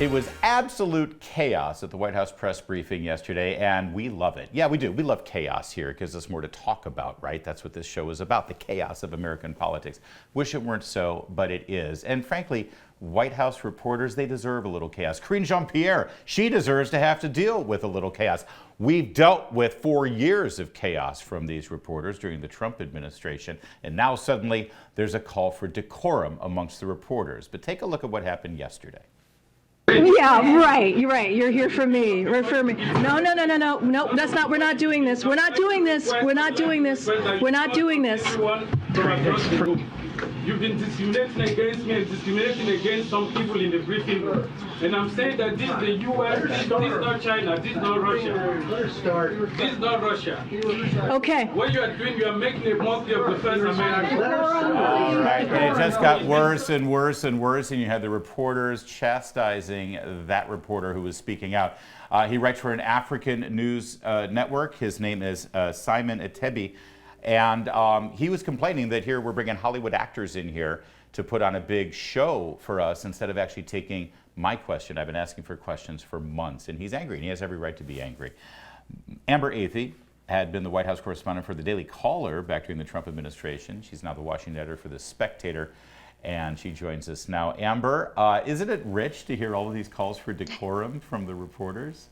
It was absolute chaos at the White House press briefing yesterday, and we love it. Yeah, we do. We love chaos here. It gives us more to talk about, right? That's what this show is about, the chaos of American politics. Wish it weren't so, but it is. And frankly, White House reporters, they deserve a little chaos. Karine Jean-Pierre, she deserves to have to deal with a little chaos. We've dealt with 4 years of chaos from these reporters during the Trump administration, and now suddenly there's a call for decorum amongst the reporters. But take a look at what happened yesterday. Yeah, right. You're right. You're here for me. Refer me. No. That's not. We're not doing this. We're not doing this. We're not doing this. We're not doing this. You've been discriminating against me and discriminating against some people in the briefing room. And I'm saying that this is the U.S., this is not China, this is not Russia. This is not Russia. Okay. What you are doing, you are making a monkey of the First Amendment. All right, and it just got worse and worse and worse, and you had the reporters chastising that reporter who was speaking out. He writes for an African news network. His name is Simon Athey. And he was complaining that here we're bringing Hollywood actors in here to put on a big show for us instead of actually taking my question. I've been asking for questions for months, and he's angry, and he has every right to be angry. Amber Athey had been the White House correspondent for the Daily Caller back during the Trump administration. She's now the Washington editor for The Spectator, and she joins us now. Amber, isn't it rich to hear all of these calls for decorum from the reporters?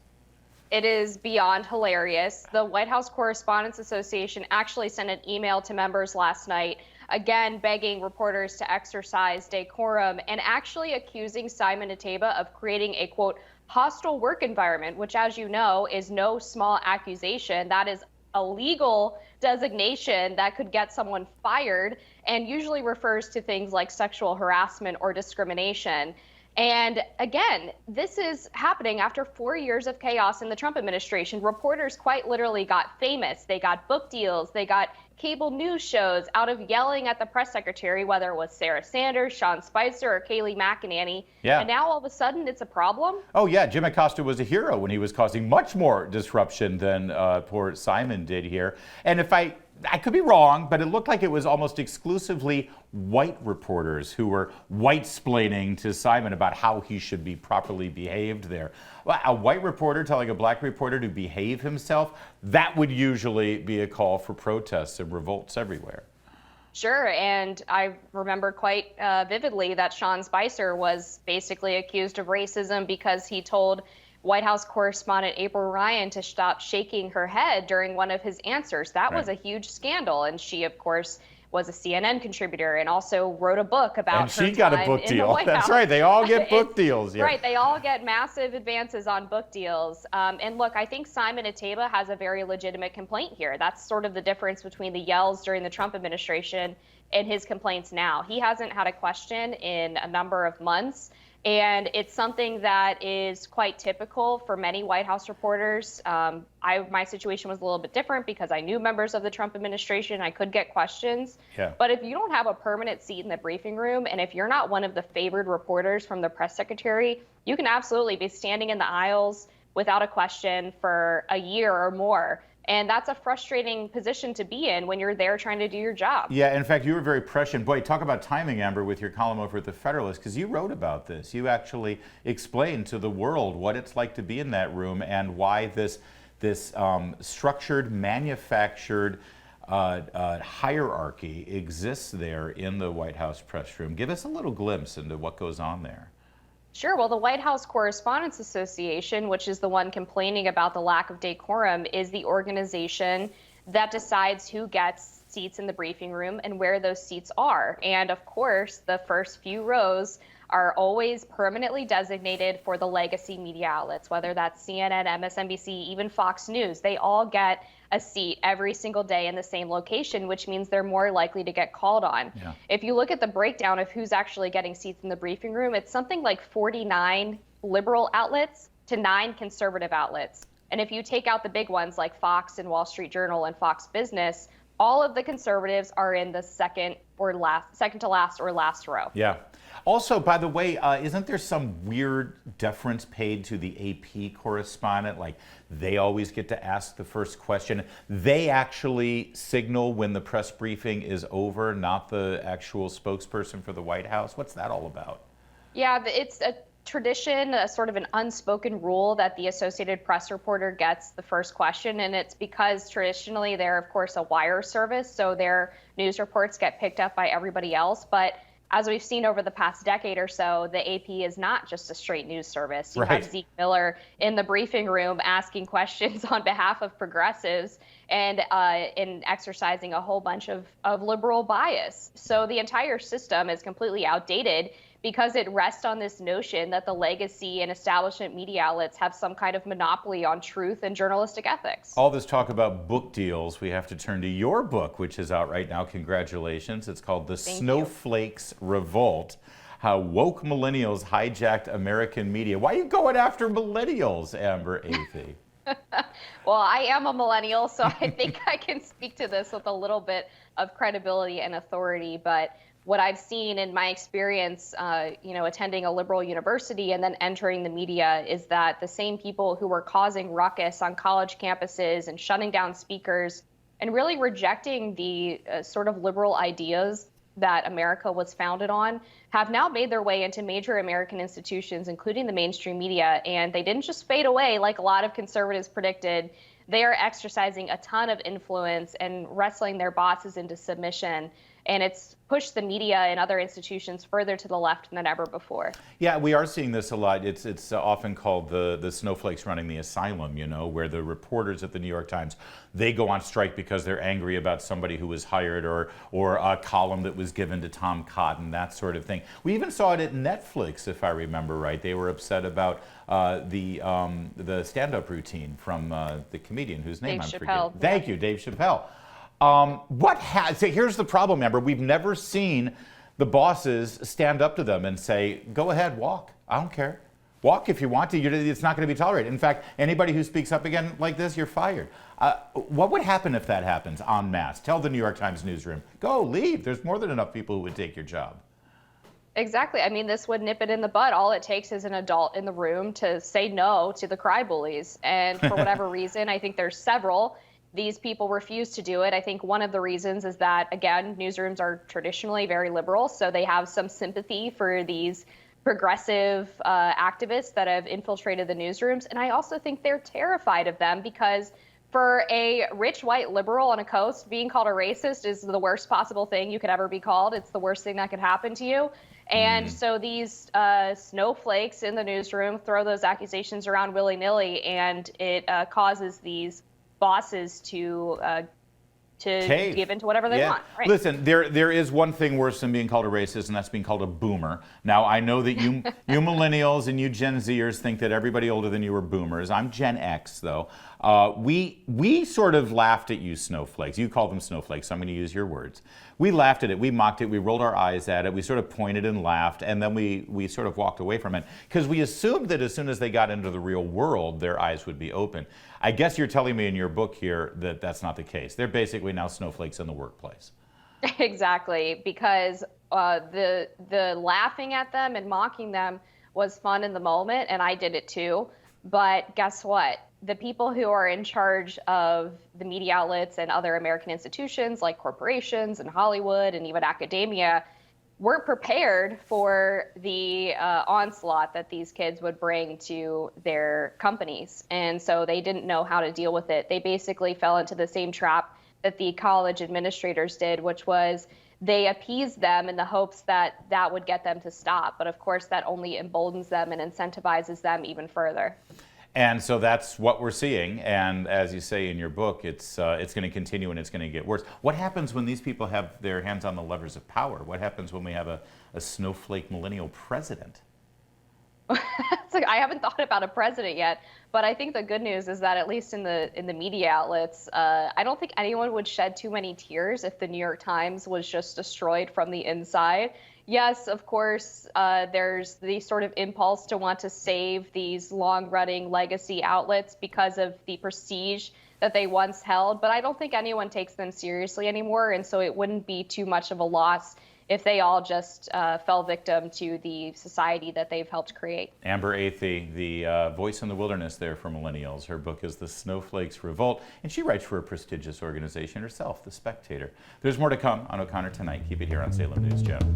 It is beyond hilarious. The White House Correspondents Association actually sent an email to members last night, again begging reporters to exercise decorum and actually accusing Simon Athey of creating a, quote, hostile work environment, which, as you know, is no small accusation. That is a legal designation that could get someone fired and usually refers to things like sexual harassment or discrimination. And again, this is happening after 4 years of chaos in the Trump administration. Reporters quite literally got famous. They got book deals. They got cable news shows out of yelling at the press secretary, whether it was Sarah Sanders, Sean Spicer, or Kayleigh McEnany. Yeah. And now all of a sudden it's a problem. Oh, yeah. Jim Acosta was a hero when he was causing much more disruption than poor Simon did here. And if I could be wrong, but it looked like it was almost exclusively white reporters who were white-splaining to Simon about how he should be properly behaved there. Well, a white reporter telling a black reporter to behave himself, that would usually be a call for protests and revolts everywhere. Sure, and I remember quite vividly that Sean Spicer was basically accused of racism because he told White House correspondent April Ryan to stop shaking her head during one of his answers. That was a huge scandal. And she, of course, was a CNN contributor and also wrote a book about and she got a book deal. That's right. They all get book deals. Yeah. Right. They all get massive advances on book deals. And look, I think Simon Athey has a very legitimate complaint here. That's sort of the difference between the yells during the Trump administration and his complaints now. He hasn't had a question in a number of months. And it's something that is quite typical for many White House reporters. My situation was a little bit different because I knew members of the Trump administration. I could get questions. Yeah. But if you don't have a permanent seat in the briefing room, and if you're not one of the favored reporters from the press secretary, you can absolutely be standing in the aisles without a question for a year or more. And that's a frustrating position to be in when you're there trying to do your job. Yeah, in fact, you were very prescient. Boy, talk about timing, Amber, with your column over at The Federalist, because you wrote about this. You actually explained to the world what it's like to be in that room and why this structured, manufactured hierarchy exists there in the White House press room. Give us a little glimpse into what goes on there. Sure. Well, the White House Correspondents Association, which is the one complaining about the lack of decorum, is the organization that decides who gets seats in the briefing room and where those seats are. And of course, the first few rows are always permanently designated for the legacy media outlets, whether that's CNN, MSNBC, even Fox News. They all get a seat every single day in the same location, which means they're more likely to get called on. Yeah. If you look at the breakdown of who's actually getting seats in the briefing room, it's something like 49 liberal outlets to 9 conservative outlets. And if you take out the big ones like Fox and Wall Street Journal and Fox Business, all of the conservatives are in the second to last or last row. Yeah. Also, by the way, isn't there some weird deference paid to the AP correspondent? Like, they always get to ask the first question. They actually signal when the press briefing is over, not the actual spokesperson for the White House. What's that all about? Yeah, it's a tradition, a sort of an unspoken rule that the Associated Press reporter gets the first question, and it's because traditionally they're, of course, a wire service, so their news reports get picked up by everybody else. But as we've seen over the past decade or so, the AP is not just a straight news service. You have Zeke Miller in the briefing room asking questions on behalf of progressives and in exercising a whole bunch of liberal bias. So the entire system is completely outdated because it rests on this notion that the legacy and establishment media outlets have some kind of monopoly on truth and journalistic ethics. All this talk about book deals, we have to turn to your book, which is out right now. Congratulations. It's called The Snowflakes Revolt: How Woke Millennials Hijacked American Media. Why are you going after millennials, Amber Athey? Well, I am a millennial, so I think I can speak to this with a little bit of credibility and authority. But what I've seen in my experience, attending a liberal university and then entering the media is that the same people who were causing ruckus on college campuses and shutting down speakers and really rejecting the sort of liberal ideas that America was founded on have now made their way into major American institutions, including the mainstream media. And they didn't just fade away like a lot of conservatives predicted. They are exercising a ton of influence and wrestling their bosses into submission. And it's pushed the media and other institutions further to the left than ever before. Yeah, we are seeing this a lot. It's often called the snowflakes running the asylum, where the reporters at the New York Times, they go on strike because they're angry about somebody who was hired or a column that was given to Tom Cotton, that sort of thing. We even saw it at Netflix, if I remember right. They were upset about the stand-up routine from the comedian whose name I'm forgetting. Thank you, Dave Chappelle. So here's the problem, Amber. We've never seen the bosses stand up to them and say, go ahead, walk. I don't care. Walk if you want to. It's not going to be tolerated. In fact, anybody who speaks up again like this, you're fired. What would happen if that happens en masse? Tell the New York Times newsroom, go, leave. There's more than enough people who would take your job. Exactly. I mean, this would nip it in the bud. All it takes is an adult in the room to say no to the cry bullies. And for whatever reason, I think there's several. These people refuse to do it. I think one of the reasons is that, again, newsrooms are traditionally very liberal, so they have some sympathy for these progressive activists that have infiltrated the newsrooms. And I also think they're terrified of them because for a rich white liberal on a coast, being called a racist is the worst possible thing you could ever be called. It's the worst thing that could happen to you. And so these snowflakes in the newsroom throw those accusations around willy-nilly, and it causes these bosses to give into whatever they want. Right. Listen, there is one thing worse than being called a racist, and that's being called a boomer. Now, I know that you millennials and you Gen Zers think that everybody older than you are boomers. I'm Gen X, though. We sort of laughed at you snowflakes. You called them snowflakes, so I'm going to use your words. We laughed at it, we mocked it, we rolled our eyes at it, we sort of pointed and laughed, and then we sort of walked away from it because we assumed that as soon as they got into the real world, their eyes would be open. I guess you're telling me in your book here that that's not the case. They're basically now snowflakes in the workplace. Exactly, because the laughing at them and mocking them was fun in the moment, and I did it too. But guess what? The people who are in charge of the media outlets and other American institutions like corporations and Hollywood and even academia weren't prepared for the onslaught that these kids would bring to their companies. And so they didn't know how to deal with it. They basically fell into the same trap that the college administrators did, which was they appeased them in the hopes that that would get them to stop. But of course, that only emboldens them and incentivizes them even further. And so that's what we're seeing. And as you say in your book, it's going to continue and it's going to get worse. What happens when these people have their hands on the levers of power? What happens when we have a snowflake millennial president? I haven't thought about a president yet, but I think the good news is that at least in the media outlets, I don't think anyone would shed too many tears if the New York Times was just destroyed from the inside. Yes, of course, there's the sort of impulse to want to save these long-running legacy outlets because of the prestige that they once held, but I don't think anyone takes them seriously anymore, and so it wouldn't be too much of a loss if they all just fell victim to the society that they've helped create. Amber Athey, the voice in the wilderness there for millennials. Her book is The Snowflakes Revolt, and she writes for a prestigious organization herself, The Spectator. There's more to come on O'Connor Tonight. Keep it here on Salem News Channel.